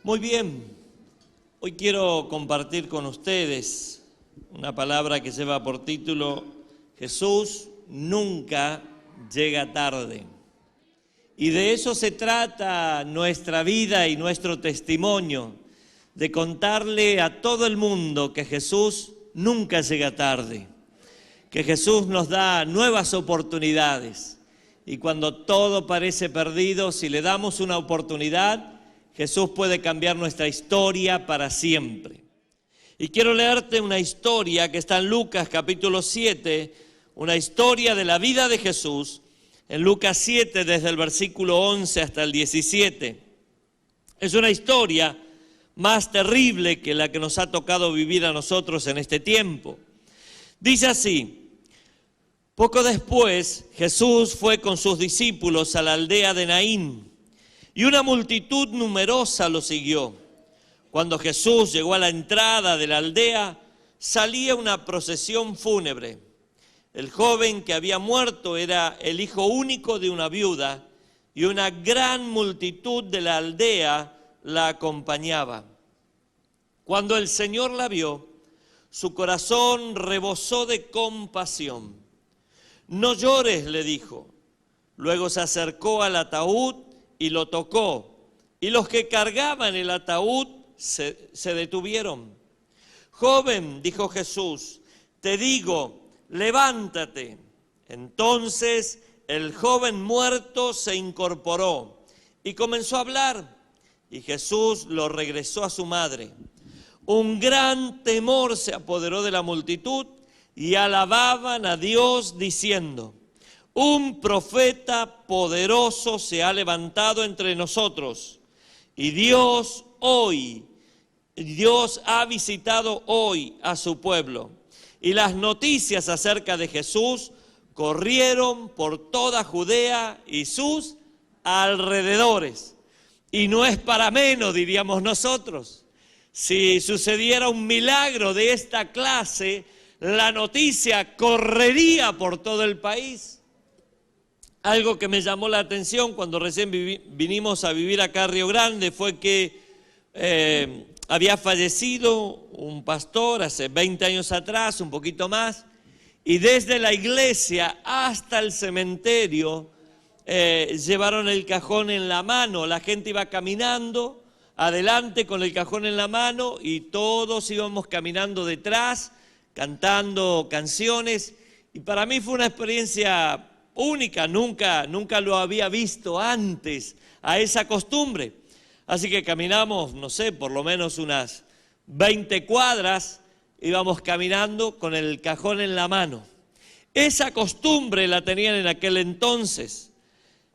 Muy bien, hoy quiero compartir con ustedes una palabra que lleva por título Jesús nunca llega tarde. Y de eso se trata nuestra vida y nuestro testimonio, de contarle a todo el mundo que Jesús nunca llega tarde, que Jesús nos da nuevas oportunidades. Y cuando todo parece perdido, si le damos una oportunidad, Jesús puede cambiar nuestra historia para siempre. Y quiero leerte una historia que está en Lucas capítulo 7, una historia de la vida de Jesús, en Lucas 7 desde el versículo 11 hasta el 17. Es una historia más terrible que la que nos ha tocado vivir a nosotros en este tiempo. Dice así: poco después Jesús fue con sus discípulos a la aldea de Naín, y una multitud numerosa lo siguió. Cuando Jesús llegó a la entrada de la aldea, salía una procesión fúnebre. El joven que había muerto era el hijo único de una viuda, y una gran multitud de la aldea la acompañaba. Cuando el Señor la vio, su corazón rebosó de compasión. «No llores», le dijo. Luego se acercó al ataúd y lo tocó, y los que cargaban el ataúd se detuvieron. «Joven», dijo Jesús, «te digo, levántate». Entonces el joven muerto se incorporó y comenzó a hablar, y Jesús lo regresó a su madre. Un gran temor se apoderó de la multitud y alababan a Dios diciendo: un profeta poderoso se ha levantado entre nosotros, y Dios ha visitado hoy a su pueblo. Y las noticias acerca de Jesús corrieron por toda Judea y sus alrededores. Y no es para menos, diríamos nosotros. Si sucediera un milagro de esta clase, la noticia correría por todo el país. Algo que me llamó la atención cuando recién vinimos a vivir acá a Río Grande fue que había fallecido un pastor hace 20 años atrás, un poquito más, y desde la iglesia hasta el cementerio llevaron el cajón en la mano. La gente iba caminando adelante con el cajón en la mano y todos íbamos caminando detrás, cantando canciones, y para mí fue una experiencia única, nunca lo había visto antes a esa costumbre. Así que caminamos, no sé, por lo menos unas 20 cuadras, íbamos caminando con el cajón en la mano. Esa costumbre la tenían en aquel entonces,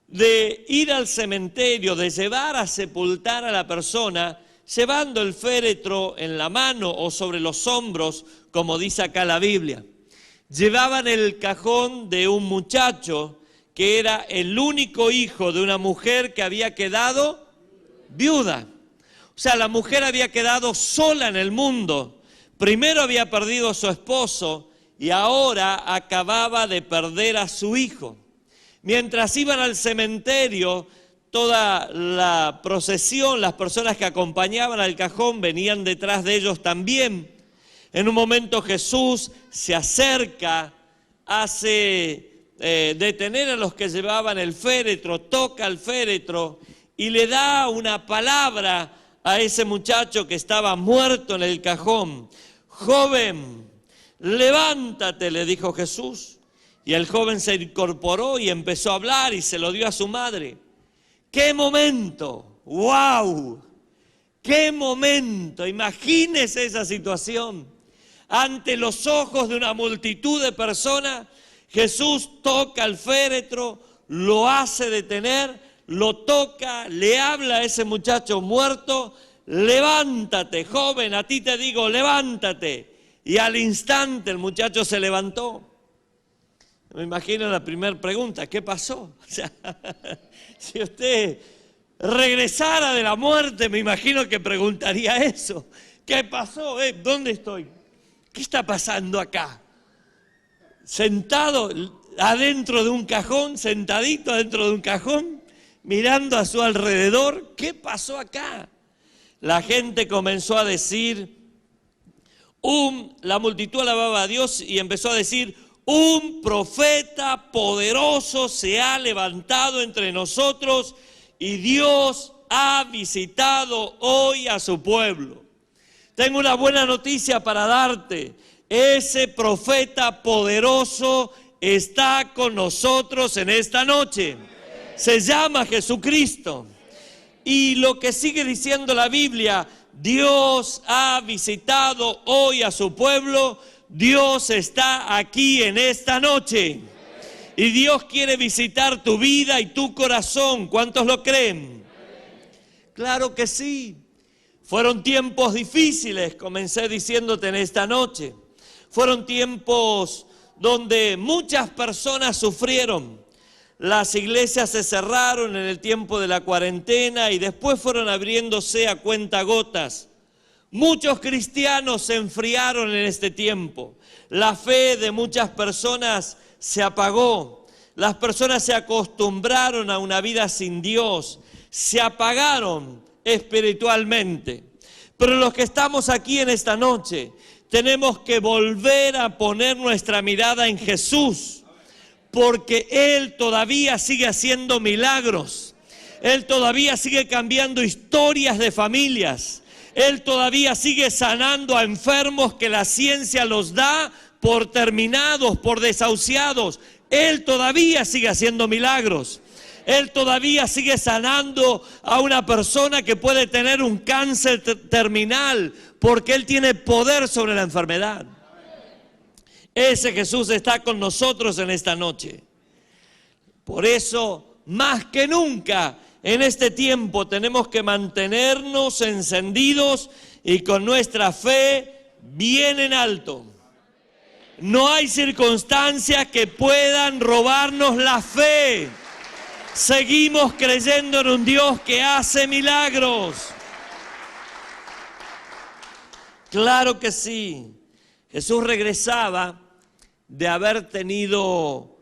de ir al cementerio, de llevar a sepultar a la persona, llevando el féretro en la mano o sobre los hombros, como dice acá la Biblia. Llevaban el cajón de un muchacho que era el único hijo de una mujer que había quedado viuda. O sea, la mujer había quedado sola en el mundo. Primero había perdido a su esposo y ahora acababa de perder a su hijo. Mientras iban al cementerio, toda la procesión, las personas que acompañaban al cajón venían detrás de ellos también. En un momento Jesús se acerca, hace detener a los que llevaban el féretro, toca el féretro y le da una palabra a ese muchacho que estaba muerto en el cajón. Joven, levántate, le dijo Jesús. Y el joven se incorporó y empezó a hablar y se lo dio a su madre. ¡Qué momento! ¡Wow! ¡Qué momento! Imagínese esa situación. Ante los ojos de una multitud de personas, Jesús toca el féretro, lo hace detener, lo toca, le habla a ese muchacho muerto: levántate, joven, a ti te digo, levántate. Y al instante el muchacho se levantó. Me imagino la primera pregunta: ¿qué pasó? O sea, si usted regresara de la muerte, me imagino que preguntaría eso. ¿Qué pasó? ¿Dónde estoy? ¿Qué está pasando acá? Sentado adentro de un cajón, sentadito adentro de un cajón, mirando a su alrededor. ¿Qué pasó acá? la gente comenzó a decir, la multitud alababa a Dios y empezó a decir, un profeta poderoso se ha levantado entre nosotros y Dios ha visitado hoy a su pueblo. Tengo una buena noticia para darte. Ese profeta poderoso está con nosotros en esta noche. Se llama Jesucristo. Y lo que sigue diciendo la Biblia, Dios ha visitado hoy a su pueblo. Dios está aquí en esta noche. Y Dios quiere visitar tu vida y tu corazón. ¿Cuántos lo creen? Claro que sí. Fueron tiempos difíciles, comencé diciéndote en esta noche. Fueron tiempos donde muchas personas sufrieron. Las iglesias se cerraron en el tiempo de la cuarentena y después fueron abriéndose a cuentagotas. Muchos cristianos se enfriaron en este tiempo. La fe de muchas personas se apagó. Las personas se acostumbraron a una vida sin Dios. Se apagaron espiritualmente. Pero los que estamos aquí en esta noche, tenemos que volver a poner nuestra mirada en Jesús, porque Él todavía sigue haciendo milagros. Él todavía sigue cambiando historias de familias. Él todavía sigue sanando a enfermos que la ciencia los da por terminados, por desahuciados. Él todavía sigue haciendo milagros. Él todavía sigue sanando a una persona que puede tener un cáncer terminal, porque Él tiene poder sobre la enfermedad. Ese Jesús está con nosotros en esta noche. Por eso, más que nunca, en este tiempo tenemos que mantenernos encendidos y con nuestra fe bien en alto. No hay circunstancias que puedan robarnos la fe. Seguimos creyendo en un Dios que hace milagros. Claro que sí. Jesús regresaba de haber tenido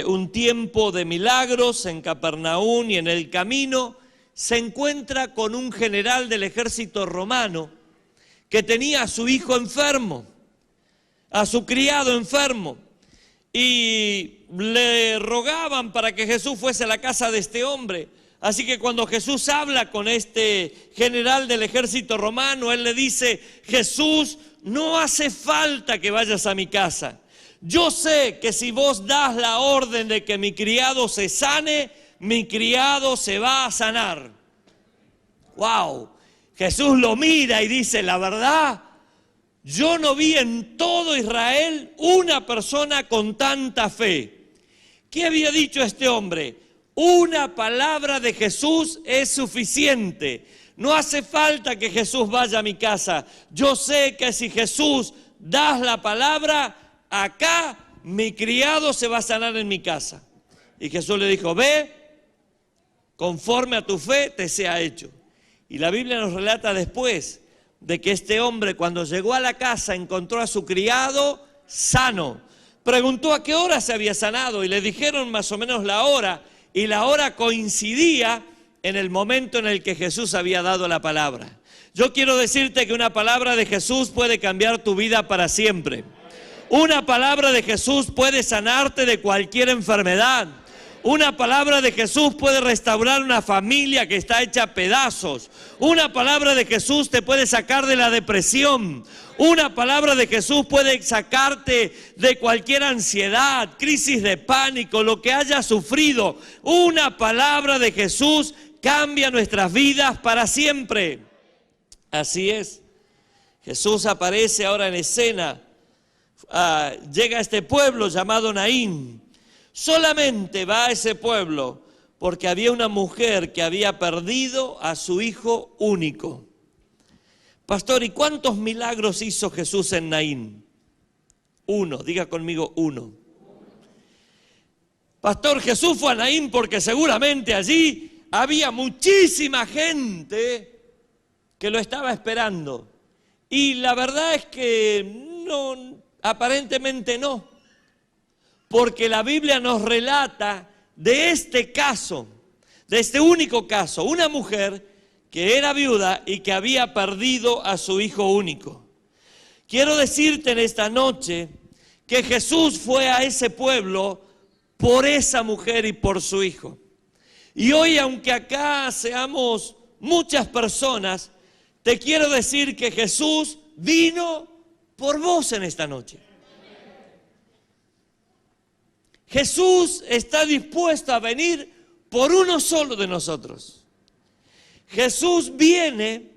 un tiempo de milagros en Capernaum y en el camino se encuentra con un general del ejército romano que tenía a su hijo enfermo, a su criado enfermo. Y le rogaban para que Jesús fuese a la casa de este hombre. Así que cuando Jesús habla con este general del ejército romano, él le dice, Jesús, no hace falta que vayas a mi casa. Yo sé que si vos das la orden de que mi criado se sane, mi criado se va a sanar. ¡Wow! Jesús lo mira y dice, la verdad, yo no vi en todo Israel una persona con tanta fe. ¿Qué había dicho este hombre? Una palabra de Jesús es suficiente. No hace falta que Jesús vaya a mi casa. Yo sé que si Jesús das la palabra, acá mi criado se va a sanar en mi casa. Y Jesús le dijo, ve, conforme a tu fe te sea hecho. Y la Biblia nos relata después de que este hombre cuando llegó a la casa encontró a su criado sano. Preguntó a qué hora se había sanado y le dijeron más o menos la hora, y la hora coincidía en el momento en el que Jesús había dado la palabra. Yo quiero decirte que una palabra de Jesús puede cambiar tu vida para siempre. Una palabra de Jesús puede sanarte de cualquier enfermedad. Una palabra de Jesús puede restaurar una familia que está hecha a pedazos. Una palabra de Jesús te puede sacar de la depresión. Una palabra de Jesús puede sacarte de cualquier ansiedad, crisis de pánico, lo que hayas sufrido. Una palabra de Jesús cambia nuestras vidas para siempre. Así es. Jesús aparece ahora en escena. Llega a este pueblo llamado Naín. Solamente va a ese pueblo porque había una mujer que había perdido a su hijo único. Pastor, ¿y cuántos milagros hizo Jesús en Naín? Uno, diga conmigo uno. Pastor, Jesús fue a Naín porque seguramente allí había muchísima gente que lo estaba esperando. Y la verdad es que no, aparentemente no. Porque la Biblia nos relata de este caso, de este único caso, una mujer que era viuda y que había perdido a su hijo único. Quiero decirte en esta noche que Jesús fue a ese pueblo por esa mujer y por su hijo. Y hoy, aunque acá seamos muchas personas, te quiero decir que Jesús vino por vos en esta noche. Jesús está dispuesto a venir por uno solo de nosotros. Jesús viene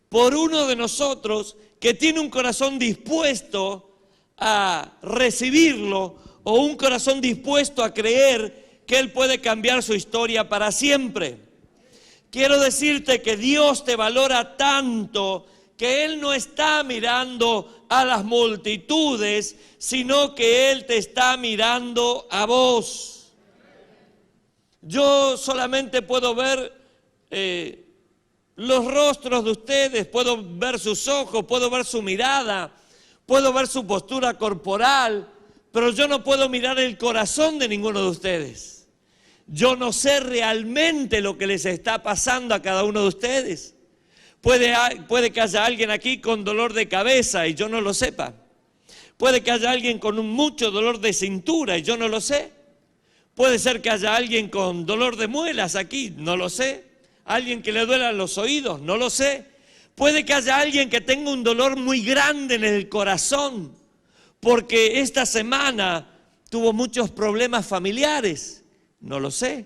por uno de nosotros que tiene un corazón dispuesto a recibirlo o un corazón dispuesto a creer que Él puede cambiar su historia para siempre. Quiero decirte que Dios te valora tanto que Él no está mirando a las multitudes, sino que Él te está mirando a vos. Yo solamente puedo ver los rostros de ustedes, puedo ver sus ojos, puedo ver su mirada, puedo ver su postura corporal, pero yo no puedo mirar el corazón de ninguno de ustedes. Yo no sé realmente lo que les está pasando a cada uno de ustedes. Puede que haya alguien aquí con dolor de cabeza y yo no lo sepa. Puede que haya alguien con mucho dolor de cintura y yo no lo sé. Puede ser que haya alguien con dolor de muelas aquí, no lo sé. Alguien que le duelan los oídos, no lo sé. Puede que haya alguien que tenga un dolor muy grande en el corazón, porque esta semana tuvo muchos problemas familiares, no lo sé.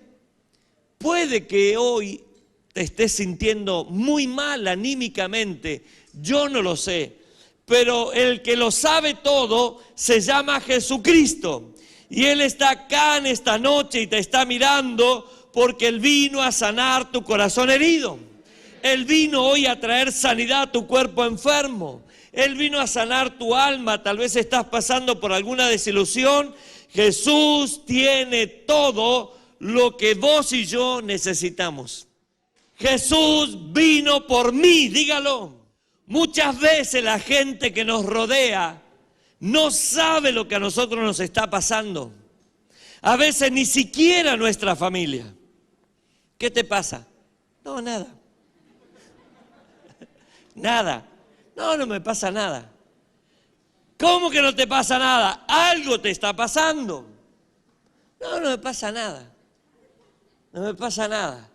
Puede que hoy te estés sintiendo muy mal anímicamente, yo no lo sé. Pero el que lo sabe todo se llama Jesucristo. Y Él está acá en esta noche y te está mirando porque Él vino a sanar tu corazón herido. Él vino hoy a traer sanidad a tu cuerpo enfermo. Él vino a sanar tu alma. Tal vez estás pasando por alguna desilusión. Jesús tiene todo lo que vos y yo necesitamos. Jesús vino por mí, dígalo. Muchas veces la gente que nos rodea no sabe lo que a nosotros nos está pasando. A veces ni siquiera nuestra familia. ¿Qué te pasa? No, nada. Nada. No, no me pasa nada. ¿Cómo que no te pasa nada? Algo te está pasando. No, no me pasa nada. No me pasa nada.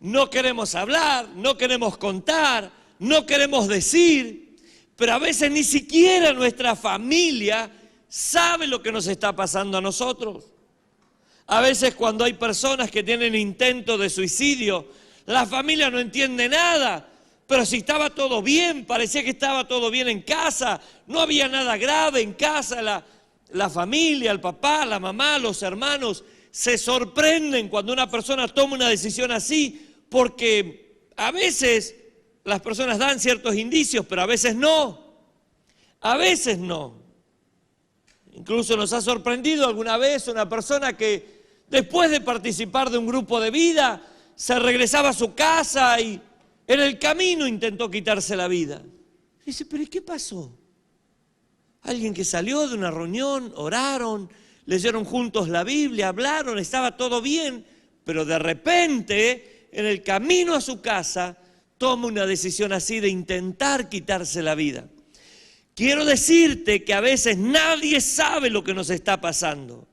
No queremos hablar, no queremos contar, no queremos decir, pero a veces ni siquiera nuestra familia sabe lo que nos está pasando a nosotros. A veces cuando hay personas que tienen intentos de suicidio, la familia no entiende nada, pero si estaba todo bien, parecía que estaba todo bien en casa, no había nada grave en casa, la familia, el papá, la mamá, los hermanos, se sorprenden cuando una persona toma una decisión así, porque a veces las personas dan ciertos indicios, pero a veces no. A veces no. Incluso nos ha sorprendido alguna vez una persona que después de participar de un grupo de vida, se regresaba a su casa y en el camino intentó quitarse la vida. Y dice, ¿pero qué pasó? Alguien que salió de una reunión, oraron, leyeron juntos la Biblia, hablaron, estaba todo bien, pero de repente, en el camino a su casa, toma una decisión así de intentar quitarse la vida. Quiero decirte que a veces nadie sabe lo que nos está pasando.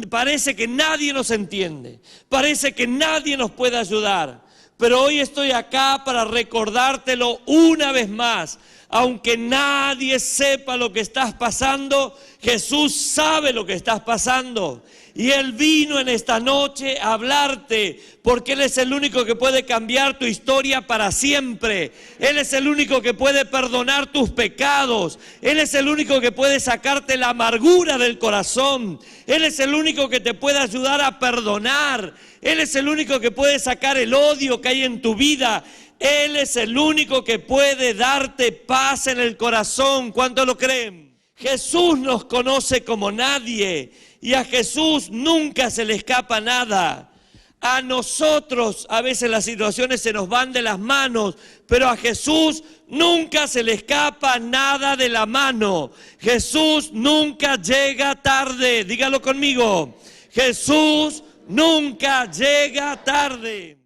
Parece que nadie nos entiende, parece que nadie nos puede ayudar. Pero hoy estoy acá para recordártelo una vez más. Aunque nadie sepa lo que estás pasando, Jesús sabe lo que estás pasando. Y Él vino en esta noche a hablarte, porque Él es el único que puede cambiar tu historia para siempre. Él es el único que puede perdonar tus pecados. Él es el único que puede sacarte la amargura del corazón. Él es el único que te puede ayudar a perdonar. Él es el único que puede sacar el odio que hay en tu vida. Él es el único que puede darte paz en el corazón. ¿Cuántos lo creen? Jesús nos conoce como nadie y a Jesús nunca se le escapa nada. A nosotros a veces las situaciones se nos van de las manos, pero a Jesús nunca se le escapa nada de la mano. Jesús nunca llega tarde. Dígalo conmigo. Jesús nunca llega tarde.